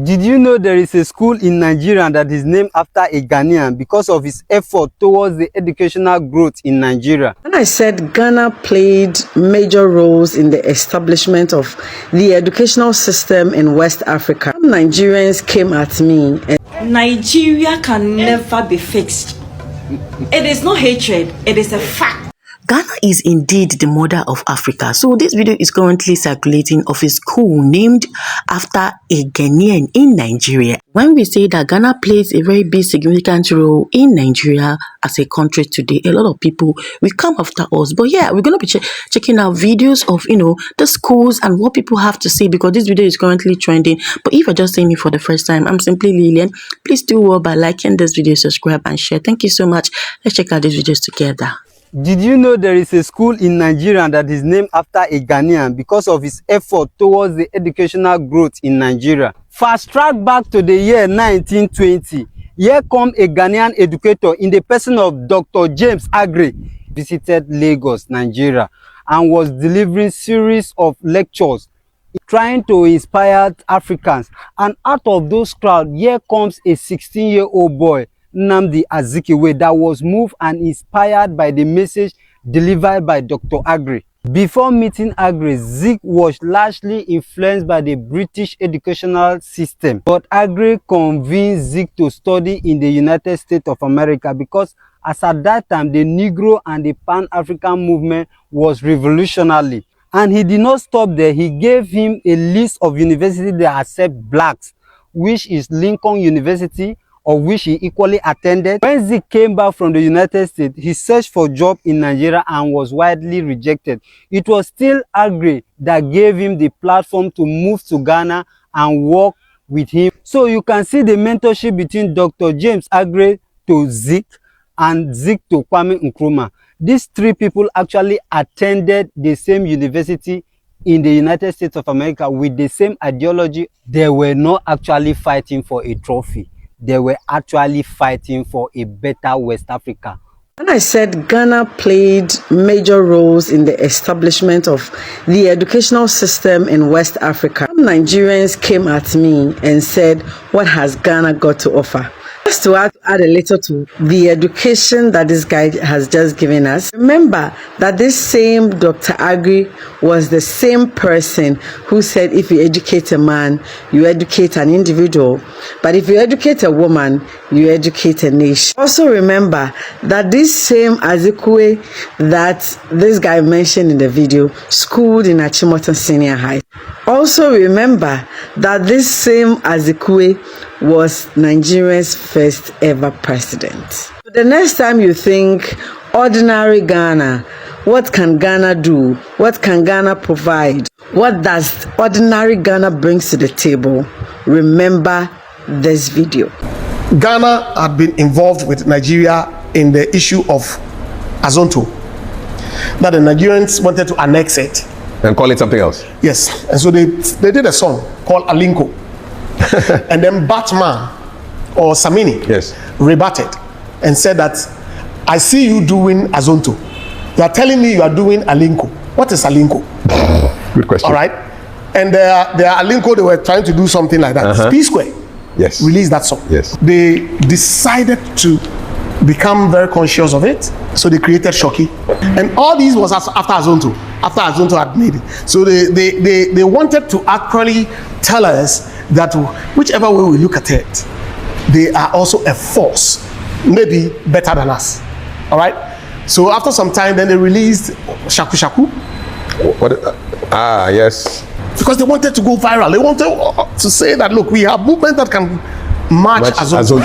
Did you know there is a school in Nigeria that is named after a Ghanaian because of his effort towards the educational growth in Nigeria? When I said Ghana played major roles in the establishment of the educational system in West Africa, some Nigerians came at me and Nigeria can never be fixed. It is not hatred, it is a fact. Ghana is indeed the mother of Africa. So this video is currently circulating of a school named after a Ghanaian in Nigeria. When we say that Ghana plays a very big significant role in Nigeria as a country today, a lot of people will come after us. But yeah, we're going to be checking out videos of, the schools and what people have to say, because this video is currently trending. But if you're just seeing me for the first time, I'm simply Lilian. Please do well by liking this video, subscribe and share. Thank you so much. Let's check out these videos together. Did you know there is a school in Nigeria that is named after a Ghanaian because of his effort towards the educational growth in Nigeria? Fast track back to the year 1920. Here comes a Ghanaian educator in the person of Dr. James Aggrey, visited Lagos, Nigeria, and was delivering series of lectures trying to inspire Africans. And out of those crowds, here comes a 16-year-old boy, Nnamdi Azikiwe, that was moved and inspired by the message delivered by Dr. Aggrey. Before meeting Aggrey, Zik was largely influenced by the British educational system, but Aggrey convinced Zik to study in the United States of America because as at that time the Negro and the Pan-African movement was revolutionary. And he did not stop there. He gave him a list of universities that accept blacks, which is Lincoln University, of which he equally attended. When Zik came back from the United States, he searched for a job in Nigeria and was widely rejected. It was still Aggrey that gave him the platform to move to Ghana and work with him. So you can see the mentorship between Dr. James Aggrey to Zik and Zik to Kwame Nkrumah. These three people actually attended the same university in the United States of America with the same ideology. They were not actually fighting for a trophy. They were actually fighting for a better West Africa. when I said Ghana played major roles in the establishment of the educational system in West Africa, some Nigerians came at me and said, what has Ghana got to offer? Just to add a little to the education that this guy has just given us, remember that this same Dr. Aggrey was the same person who said if you educate a man, you educate an individual, but if you educate a woman, you educate a nation. Also remember that this same Azikiwe that this guy mentioned in the video schooled in Achimota Senior High. Also remember that this same Azikiwe was Nigeria's first ever president. The next time you think ordinary Ghana, what can Ghana do? What can Ghana provide? What does ordinary Ghana brings to the table? Remember this video. Ghana had been involved with Nigeria in the issue of Azonto. That the Nigerians wanted to annex it and call it something else. Yes, and so they did a song called Alinko. And then Batman or Samini rebutted and said that I see you doing Azonto. You are telling me you are doing Alinko. What is Alinko? Good question. All right. And their Alinko, they were trying to do something like that. P Square released that song. They decided to become very conscious of it. So they created Shoki. And all these was after Azonto. After Azonto had made it. So they wanted to actually tell us that whichever way we look at it, they are also a force, maybe better than us. All right. So after some time, then they released Shaku Shaku. What? Yes. Because they wanted to go viral. They wanted to say that look, we have movement that can match Azonto.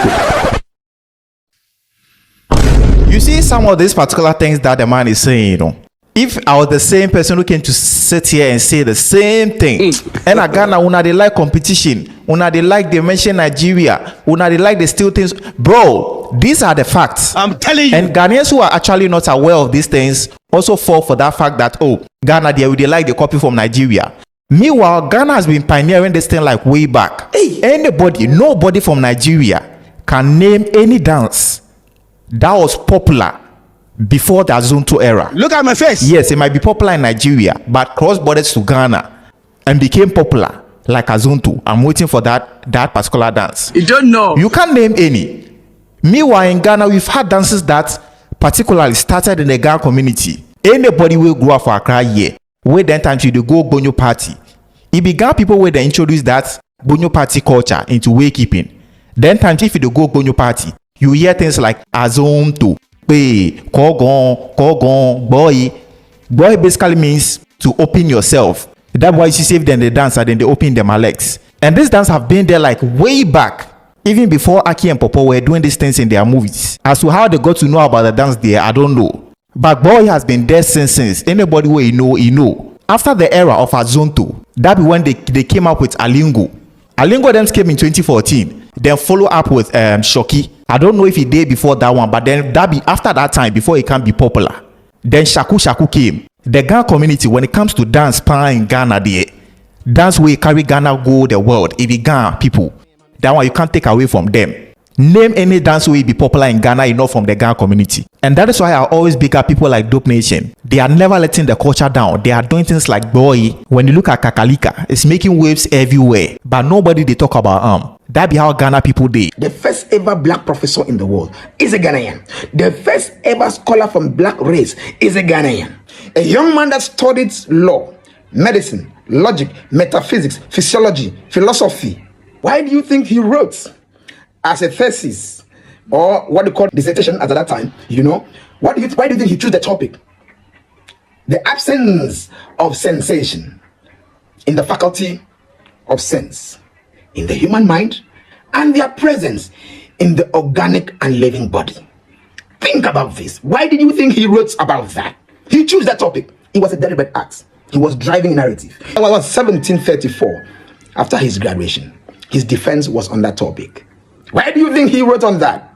You see some of these particular things that the man is saying, you know. If I was the same person who came to sit here and say the same thing, and a Ghana, una they like competition, una they like they mention Nigeria, una they like they steal things, bro. These are the facts. I'm telling you. And Ghanaians who are actually not aware of these things also fall for that fact that Ghana they like the copy from Nigeria. Meanwhile, Ghana has been pioneering this thing like way back. Nobody from Nigeria can name any dance that was popular before the Azonto era. Look at my face. Yes, it might be popular in Nigeria, but cross borders to Ghana and became popular like Azonto. I'm waiting for that particular dance. You don't know. You can't name any. Meanwhile, in Ghana, we've had dances that particularly started in the Ghana community. Anybody will grow up for Accra here, where then time to the go Bonyo party. It began people where they introduced that Bonyo party culture into waykeeping. Then time if you go Bonyo party, you hear things like Azonto, Kogon, boy. Boy basically means to open yourself. That's why you see them they dance and then they open their legs. And this dance have been there like way back. Even before Aki and Popo were doing these things in their movies. As to how they got to know about the dance there, I don't know. But boy has been there since. Anybody who you know. After the era of Azonto, that be when they came up with Alingo. Alingo then came in 2014. Then follow up with Shoki. I don't know if he did before that one, but then that be after that time before it can be popular. Then Shaku came. The Ghana community, when it comes to dance in Ghana, there, dance way carry Ghana go the world. It be Ghana people. That one you can't take away from them. Name any dance way be popular in Ghana, enough from the Ghana community. And that is why I always pick up people like Dope Nation. They are never letting the culture down. They are doing things like boy. When you look at Kakalika, it's making waves everywhere. But nobody they talk about that be how Ghana people did. The first ever black professor in the world is a Ghanaian. The first ever scholar from black race is a Ghanaian. A young man that studied law, medicine, logic, metaphysics, physiology, philosophy. Why do you think he wrote as a thesis or what they call dissertation at that time? Why do you think he chose the topic? The absence of sensation in the faculty of sense in the human mind and their presence in the organic and living body. Think about this. Why did you think he wrote about that? He chose that topic. It was a deliberate act. He was driving narrative. It was 1734 after his graduation. His defense was on that topic. Why do you think he wrote on that?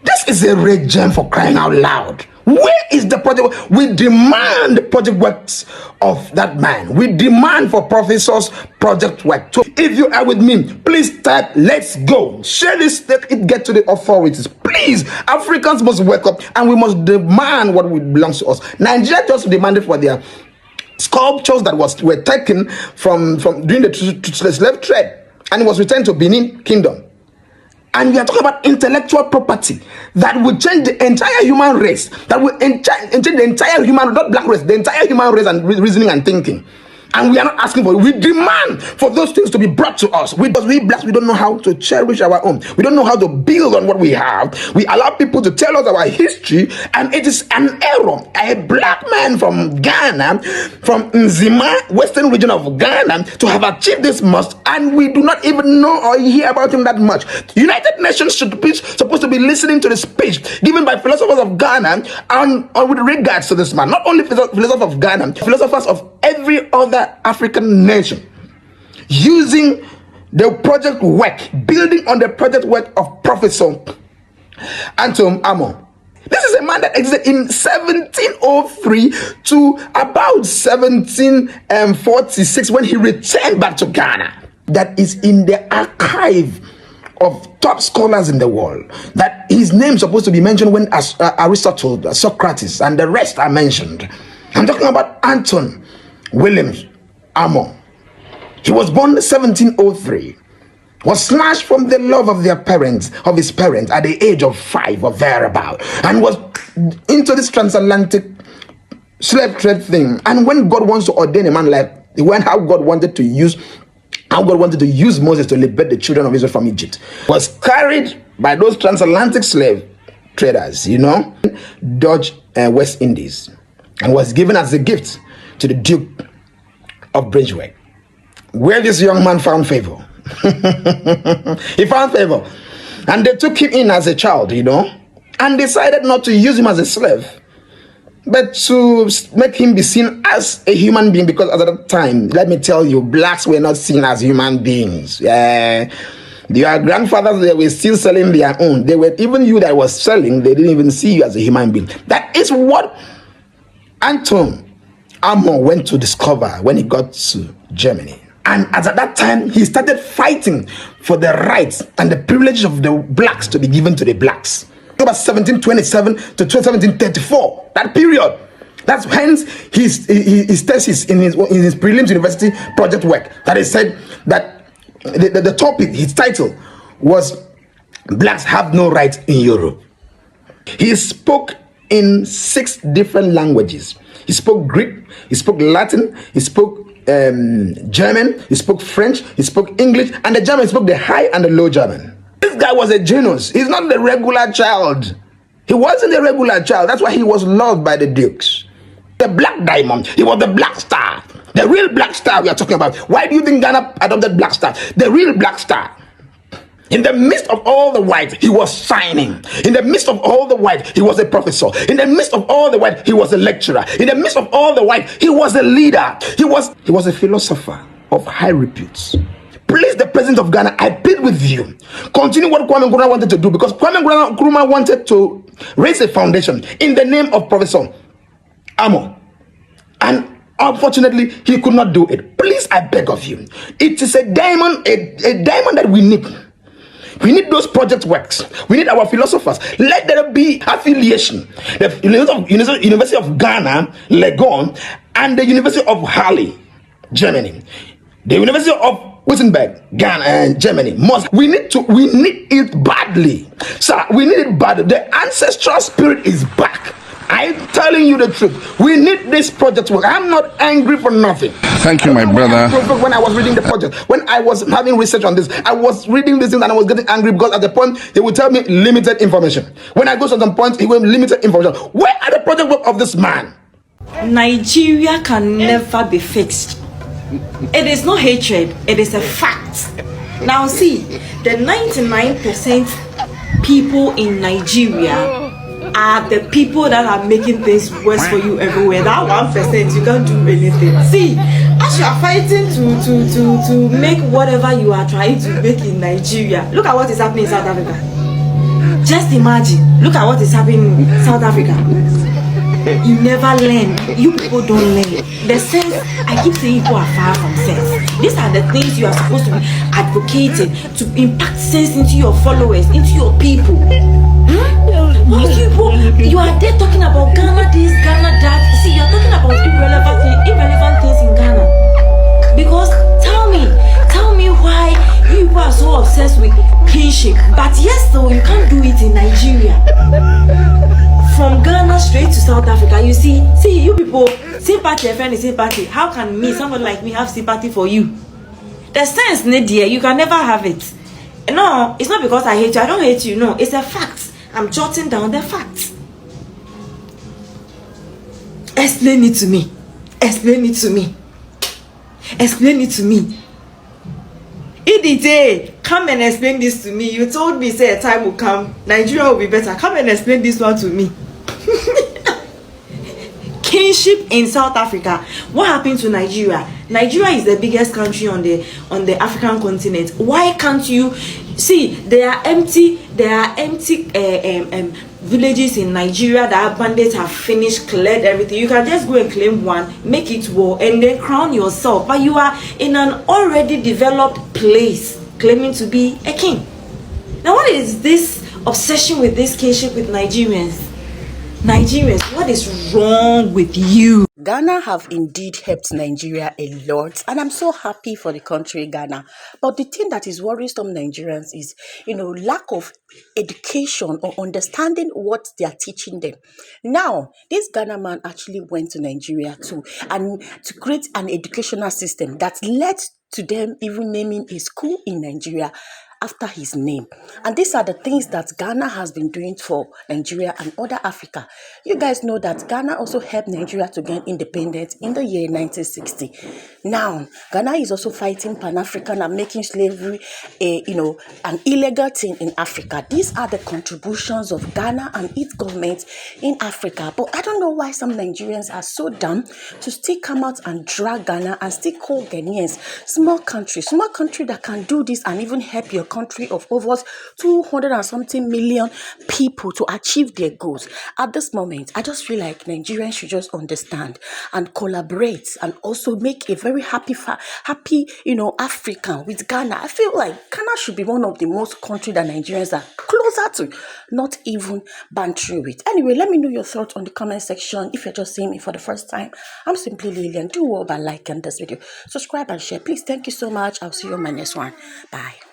This is a red gem, for crying out loud. Where is the project? We demand the project works of that man. We demand for professors project work. So if you are with me, please type let's go. Share this, let it get to the authorities. Please, Africans must wake up and we must demand what belongs to us. Nigeria just demanded for their sculptures that were taken from during the slave trade, and it was returned to Benin Kingdom. And we are talking about intellectual property that will change the entire human race, that will change the entire human, not black race, the entire human race and reasoning and thinking. And we are not asking for it. We demand for those things to be brought to us. Because we blacks, we don't know how to cherish our own. We don't know how to build on what we have. We allow people to tell us our history, and it is an error. A black man from Ghana, from Nzima, western region of Ghana, to have achieved this much, and we do not even know or hear about him that much. United Nations should be supposed to be listening to the speech given by philosophers of Ghana and with regards to this man. Not only philosophers of Ghana, philosophers of every other African nation, using the project work, building on the project work of Professor Anton Amo. This is a man that existed in 1703 to about 1746 when he returned back to Ghana. That is in the archive of top scholars in the world. That his name is supposed to be mentioned when Aristotle, Socrates, and the rest are mentioned. I'm talking about Anton Wilhelm Amo. He was born 1703, was snatched from the love of his parents at the age of 5 or thereabout, and was into this transatlantic slave trade thing. And when God wants to ordain a man, like how God wanted to use Moses to liberate the children of Israel from Egypt, was carried by those transatlantic slave traders, Dutch West Indies, and was given as a gift to the Duke of Brunswick, where this young man found favor. He found favor, and they took him in as a child, and decided not to use him as a slave, but to make him be seen as a human being, because at that time, let me tell you, blacks were not seen as human beings. Their grandfathers, they were still selling their own. They were, even you that was selling, they didn't even see you as a human being. That is what Anton Amo went to discover when he got to Germany. And at that time, he started fighting for the rights and the privileges of the blacks to be given to the blacks. About 1727 to 1734, that period, That's hence his thesis in his prelims university project work that he said that the topic, his title was "Blacks Have No Rights in Europe." He spoke in 6 different languages. He spoke Greek, he spoke Latin, he spoke German, he spoke French, he spoke English, and the German spoke the high and the low German. This guy was a genius. He's not the regular child. He wasn't a regular child. That's why he was loved by the dukes. The black diamond. He was the black star. The real black star we are talking about. Why do you think Ghana adopted black star? The real black star. In the midst of all the white, he was shining. In the midst of all the white, he was a professor. In the midst of all the white, he was a lecturer. In the midst of all the white, he was a leader. He was a philosopher of high repute. Please, the president of Ghana, I plead with you, continue what Kwame Nkrumah wanted to do, because Kwame Nkrumah wanted to raise a foundation in the name of Professor Amo, and unfortunately, he could not do it. Please, I beg of you, it is a diamond, a diamond that we need. We need those project works. We need our philosophers. Let there be affiliation. The University of Ghana, Legon, and the University of Halle, Germany. The University of Wittenberg, Ghana, Germany. We need it badly. Sir, we need it badly. The ancestral spirit is back. I'm telling you the truth. We need this project work. I'm not angry for nothing. Thank you, my brother. When I was reading the project, when I was having research on this, I was reading this thing and I was getting angry because at the point they would tell me limited information. When I go to some points, he will limited information. Where are the project work of this man? Nigeria can never be fixed. It is not hatred, it is a fact. Now see, the 99% people in Nigeria are the people that are making things worse for you everywhere. That 1%, you can't do anything. See, as you are fighting to make whatever you are trying to make in Nigeria, look at what is happening in South Africa. Just imagine, look at what is happening in South Africa. You never learn. You people don't learn. The sense, I keep saying people are far from sense. These are the things you are supposed to be advocating to impact sense into your followers, into your people. You are there talking about Ghana this, Ghana that. See, you're talking about irrelevant things in Ghana. Because tell me why you people are so obsessed with kinship. But yes, though, you can't do it in Nigeria. From Ghana straight to South Africa, you see you people, sympathy, a friend is sympathy. How can me, someone like me, have sympathy for you? The sense, Nadia, you can never have it. No, it's not because I hate you. I don't hate you. No, it's a fact. I'm jotting down the facts. Explain it to me. Explain it to me. Explain it to me. Idite, come and explain this to me. You told me, say a time will come, Nigeria will be better. Come and explain this one to me. Kinship in South Africa. What happened to Nigeria? Nigeria is the biggest country on the African continent. Why can't you see? There are empty villages in Nigeria that bandits have finished, cleared everything. You can just go and claim one, make it war, and then crown yourself. But you are in an already developed place, claiming to be a king. Now, what is this obsession with this kinship with Nigerians? Nigerians, what is wrong with you? Ghana have indeed helped Nigeria a lot, and I'm so happy for the country, Ghana. But the thing that is worrisome Nigerians is, lack of education or understanding what they are teaching them. Now, this Ghana man actually went to Nigeria too, and to create an educational system that led to them even naming a school in Nigeria after his name. And these are the things that Ghana has been doing for Nigeria and other Africa. You guys know that Ghana also helped Nigeria to gain independence in the year 1960. Now, Ghana is also fighting Pan-African and making slavery an illegal thing in Africa. These are the contributions of Ghana and its government in Africa. But I don't know why some Nigerians are so dumb to still come out and drag Ghana and still call Ghanaians small country that can do this and even help your country of over 200 and something million people to achieve their goals. At this moment, I just feel like Nigerians should just understand and collaborate and also make a very happy, African with Ghana. I feel like Ghana should be one of the most countries that Nigerians are closer to, not even bantering with. Anyway, let me know your thoughts on the comment section. If you're just seeing me for the first time, I'm simply Lilian. Do well by liking this video, subscribe and share. Please, thank you so much. I'll see you on my next one. Bye.